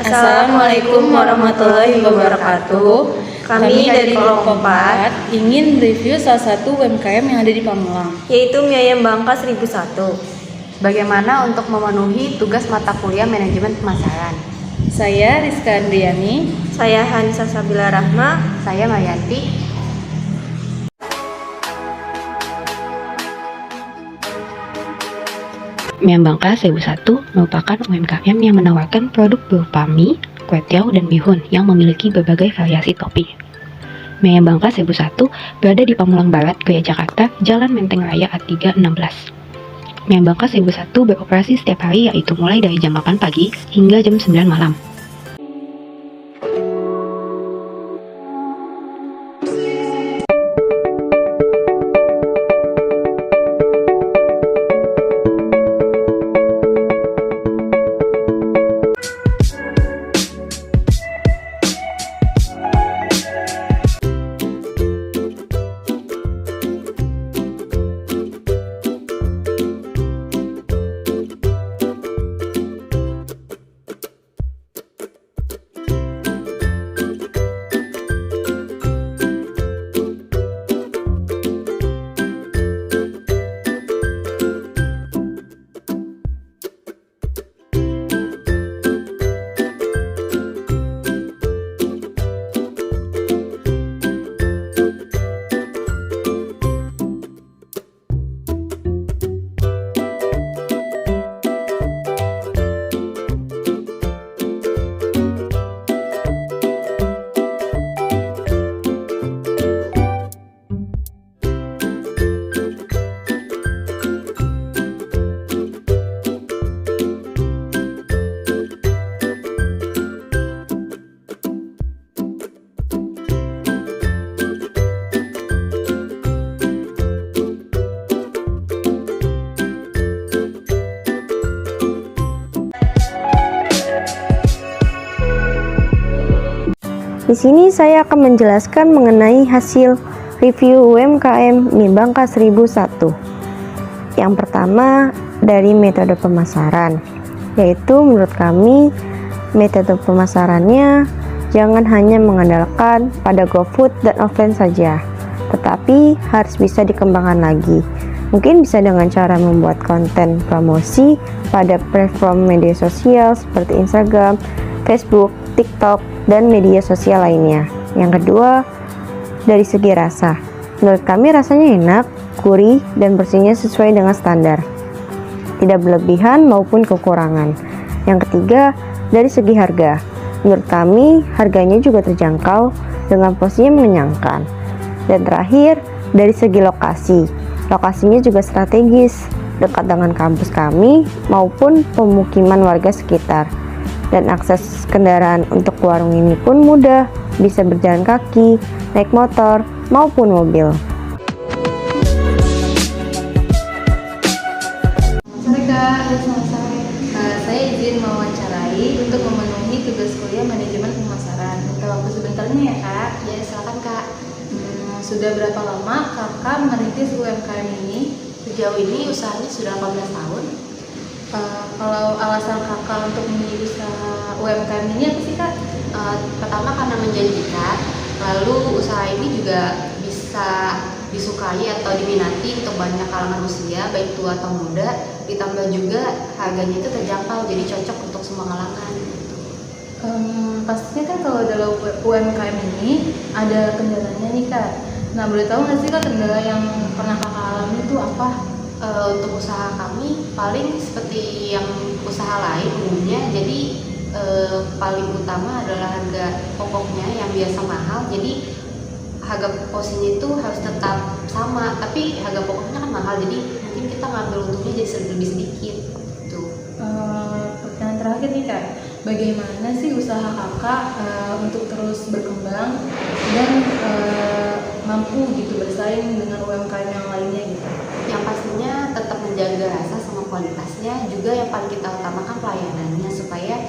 Assalamualaikum warahmatullahi wabarakatuh. Kami dari kelompok 4 ingin review salah satu UMKM yang ada di Pamulang, yaitu Mie Ayam Bangka 1001. Bagaimana untuk memenuhi tugas mata kuliah manajemen pemasaran? Saya Rizka Andriani. Saya Hanisa Sabila Rahma. Saya Mayanti. Mie Ayam Bangka 1001 merupakan UMKM yang menawarkan produk berupa mie, kue tiaw, dan bihun yang memiliki berbagai variasi topping. Mie Ayam Bangka 1001 berada di Pamulang Barat, Gaya Jakarta, Jalan Menteng Raya A3 16. Mie Ayam Bangka 1001 beroperasi setiap hari, yaitu mulai dari jam 8 pagi hingga jam 9 malam. Di sini saya akan menjelaskan mengenai hasil review UMKM Mie Bangka 1001. Yang pertama dari metode pemasaran, yaitu menurut kami metode pemasarannya jangan hanya mengandalkan pada GoFood dan offline saja, tetapi harus bisa dikembangkan lagi. Mungkin bisa dengan cara membuat konten promosi pada platform media sosial seperti Instagram, Facebook, TikTok, dan media sosial lainnya. Yang kedua, dari segi rasa. Menurut kami rasanya enak, gurih, dan bersihnya sesuai dengan standar. Tidak berlebihan maupun kekurangan. Yang ketiga, dari segi harga. Menurut kami, harganya juga terjangkau dengan porsinya mengenyangkan. Dan terakhir, dari segi lokasi. Lokasinya juga strategis, dekat dengan kampus kami maupun pemukiman warga sekitar. Dan akses kendaraan untuk warung ini pun mudah, bisa berjalan kaki, naik motor, maupun mobil. Sore Kak, saya izin mewawancarai untuk memenuhi tugas kuliah manajemen pemasaran. Minta waktu sebentarnya ya Kak. Ya, silakan Kak. Sudah berapa lama Kakak merintis UMKM ini? Sejauh ini usahanya sudah 18 tahun. Kalau alasan Kakak untuk memilih usaha UMKM ini apa sih Kak? Pertama karena menjanjikan, lalu usaha ini juga bisa disukai atau diminati untuk banyak kalangan usia, baik tua atau muda. Ditambah juga harganya itu terjangkau, jadi cocok untuk semua kalangan. Pastinya kan kalau dalam UMKM ini ada kendalanya nih Kak. Nah, boleh tahu nggak sih Kak kendala yang pernah Kakak alami itu apa? Untuk usaha kami paling seperti yang usaha lain umumnya, jadi paling utama adalah harga pokoknya yang biasa mahal, jadi harga posisinya itu harus tetap sama, tapi harga pokoknya kan mahal, jadi mungkin kita ngambil untungnya jadi lebih sedikit tuh. Pertanyaan terakhir nih Kak, bagaimana sih usaha Kakak untuk terus berkembang dan mampu gitu bersaing dengan UMKM yang lainnya gitu? Yang pastinya tetap menjaga rasa sama kualitasnya, juga yang paling kita utamakan pelayanannya, supaya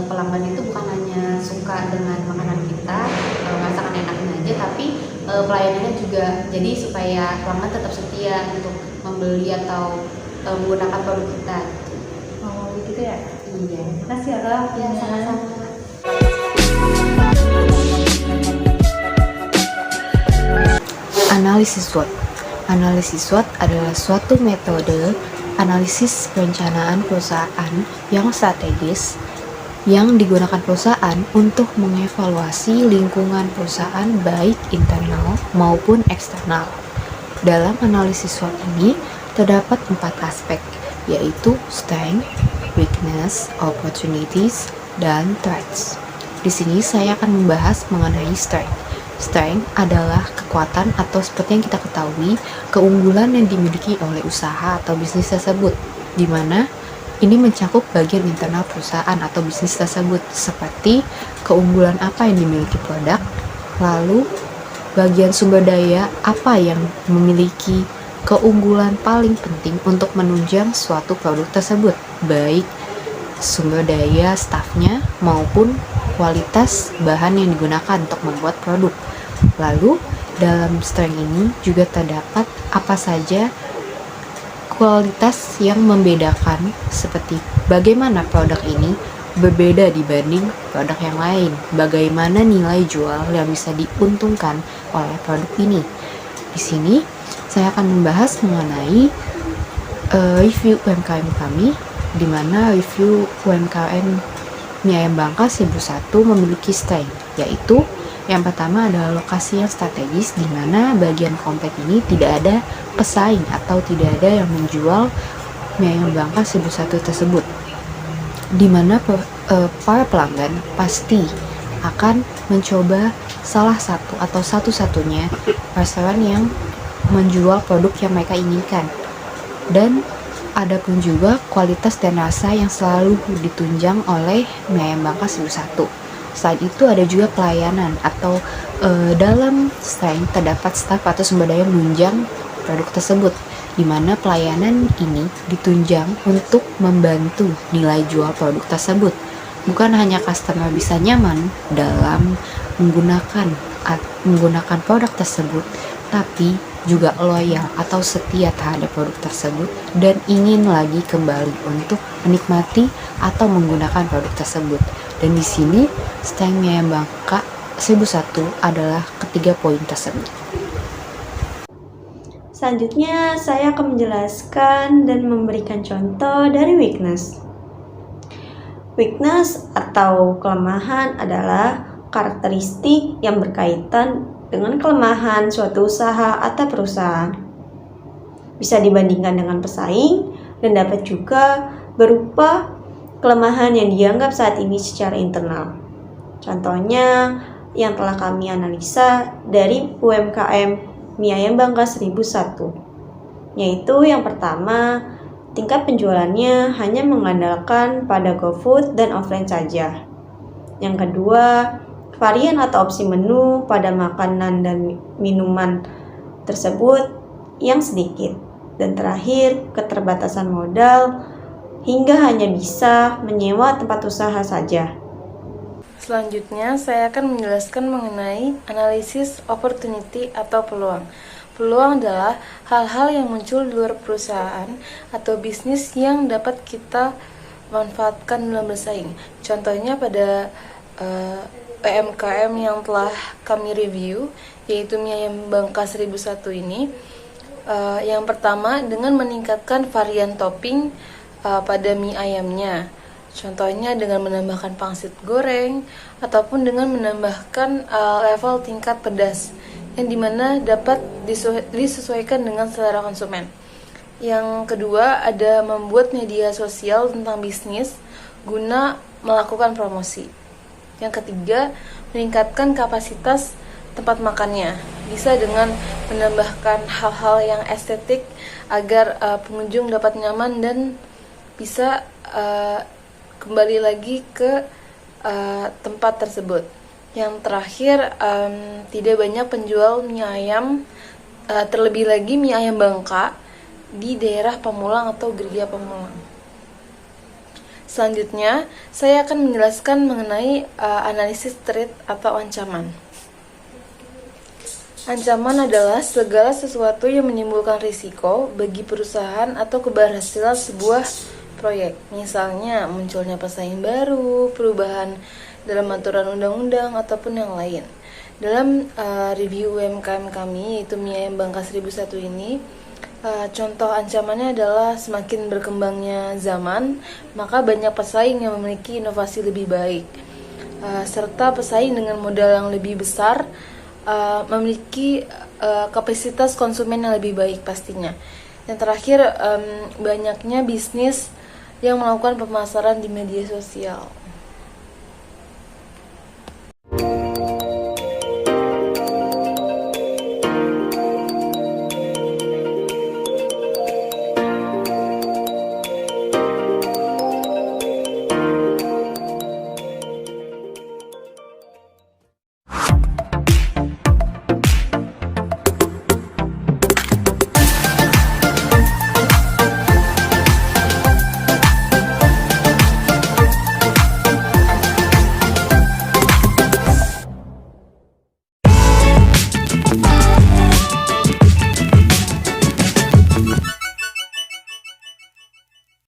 pelanggan itu bukan hanya suka dengan makanan kita, merasakan enaknya aja, tapi pelayanannya juga, jadi supaya pelanggan tetap setia untuk membeli atau menggunakan produk kita. Oh begitu ya. Iya. Makasih ya Kak. Ya, sama-sama. Analisis SWOT. Analisis SWOT adalah suatu metode analisis perencanaan perusahaan yang strategis yang digunakan perusahaan untuk mengevaluasi lingkungan perusahaan baik internal maupun eksternal. Dalam analisis SWOT ini terdapat 4 aspek, yaitu strength, weakness, opportunities, dan threats. Di sini saya akan membahas mengenai strength. Strength adalah kekuatan atau seperti yang kita ketahui, keunggulan yang dimiliki oleh usaha atau bisnis tersebut, di mana ini mencakup bagian internal perusahaan atau bisnis tersebut, seperti keunggulan apa yang dimiliki produk, lalu bagian sumber daya apa yang memiliki keunggulan paling penting untuk menunjang suatu produk tersebut, baik sumber daya stafnya maupun kualitas bahan yang digunakan untuk membuat produk. Lalu dalam strength ini juga terdapat apa saja kualitas yang membedakan, seperti bagaimana produk ini berbeda dibanding produk yang lain, bagaimana nilai jual yang bisa diuntungkan oleh produk ini. Di sini saya akan membahas mengenai review UMKM kami, di mana review UMKM Mie Ayam Bangka 1001 memiliki strength, yaitu yang pertama adalah lokasi yang strategis, di mana bagian komplek ini tidak ada pesaing atau tidak ada yang menjual Mie Ayam Bangka 1001 tersebut, di mana para pelanggan pasti akan mencoba salah satu atau satu-satunya restoran yang menjual produk yang mereka inginkan. Dan ada pun juga kualitas dan rasa yang selalu ditunjang oleh Mie Ayam Bangka 1001. Selain itu ada juga pelayanan atau dalam strength terdapat staf atau sumber daya menunjang produk tersebut, di mana pelayanan ini ditunjang untuk membantu nilai jual produk tersebut. Bukan hanya customer bisa nyaman dalam menggunakan produk tersebut, tapi juga loyal atau setia terhadap produk tersebut dan ingin lagi kembali untuk menikmati atau menggunakan produk tersebut. Dan di sini strength Mie Ayam Bangka 1001 adalah ketiga poin tersebut. Selanjutnya, saya akan menjelaskan dan memberikan contoh dari weakness. Weakness atau kelemahan adalah karakteristik yang berkaitan dengan kelemahan suatu usaha atau perusahaan. Bisa dibandingkan dengan pesaing dan dapat juga berupa kelemahan yang dianggap saat ini secara internal. Contohnya yang telah kami analisa dari UMKM Mie Ayam Bangka 1001, yaitu yang pertama, tingkat penjualannya hanya mengandalkan pada GoFood dan offline saja. Yang kedua, varian atau opsi menu pada makanan dan minuman tersebut yang sedikit. Dan terakhir, keterbatasan modal hingga hanya bisa menyewa tempat usaha saja. Selanjutnya, saya akan menjelaskan mengenai analisis opportunity atau peluang. Peluang adalah hal-hal yang muncul di luar perusahaan atau bisnis yang dapat kita manfaatkan dalam bersaing. Contohnya pada UMKM yang telah kami review, yaitu Mie Ayam Bangka 1001 ini. Yang pertama, dengan meningkatkan varian topping pada mie ayamnya. Contohnya dengan menambahkan pangsit goreng ataupun dengan menambahkan level tingkat pedas yang dimana dapat disesuaikan dengan selera konsumen. Yang kedua, ada membuat media sosial tentang bisnis guna melakukan promosi. Yang ketiga, meningkatkan kapasitas tempat makannya. Bisa dengan menambahkan hal-hal yang estetik agar pengunjung dapat nyaman dan bisa kembali lagi ke tempat tersebut. Yang terakhir, tidak banyak penjual mie ayam, terlebih lagi mie ayam Bangka di daerah Pamulang atau Gereja Pamulang. Selanjutnya, saya akan menjelaskan mengenai analisis threat atau ancaman. Ancaman adalah segala sesuatu yang menimbulkan risiko bagi perusahaan atau keberhasilan sebuah proyek. Misalnya munculnya pesaing baru, perubahan dalam aturan undang-undang, ataupun yang lain. Dalam review UMKM kami, yaitu Mie Ayam Bangka 1001 ini, contoh ancamannya adalah semakin berkembangnya zaman, maka banyak pesaing yang memiliki inovasi lebih baik, serta pesaing dengan modal yang lebih besar memiliki kapasitas konsumen yang lebih baik pastinya. Yang terakhir, banyaknya bisnis yang melakukan pemasaran di media sosial.